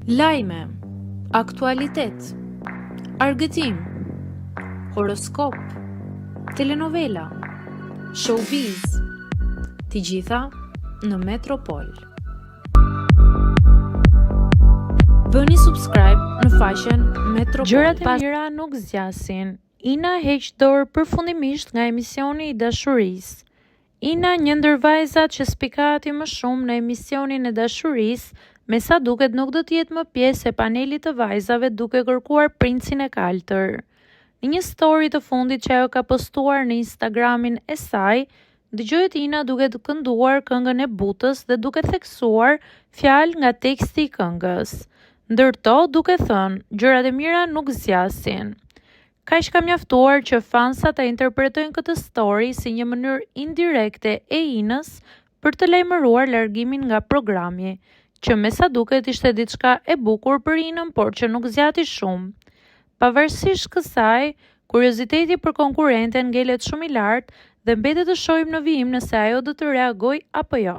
Lajme, aktualitet, argëtim, horoskop, telenovela, showbiz, të gjitha në Metropol. Bëni subscribe në faqen Metropol. Gjërat e mira nuk zgjasin. Ina heq dorë përfundimisht nga emisioni i dashurisë. Ina, një ndër vajzat që spikati më shumë në emisionin e dashurisë, me sa duket nuk do të jetë më pjesë e panelit të vajzave duke kërkuar princin e kaltër. Në një story të fundit që ajo ka postuar në Instagramin e saj, dëgjohet Ina duke të kënduar këngën e Butës dhe duke theksuar fjalë nga teksti i këngës. Ndërto duke thënë, gjërat e mira nuk zgjasin. Kaq ka mjaftuar që fansat ta interpretojnë këtë story si një mënyrë indirekte e Inës për të lajmëruar largimin nga programi, që me sa duket ishte diçka e bukur për Inën, por që nuk zgjati shumë. Pavarësisht kësaj, kurioziteti për konkurrenten ngelet shumë i lartë dhe mbetet të shohim në vijim nëse ajo do të reagojë apo jo.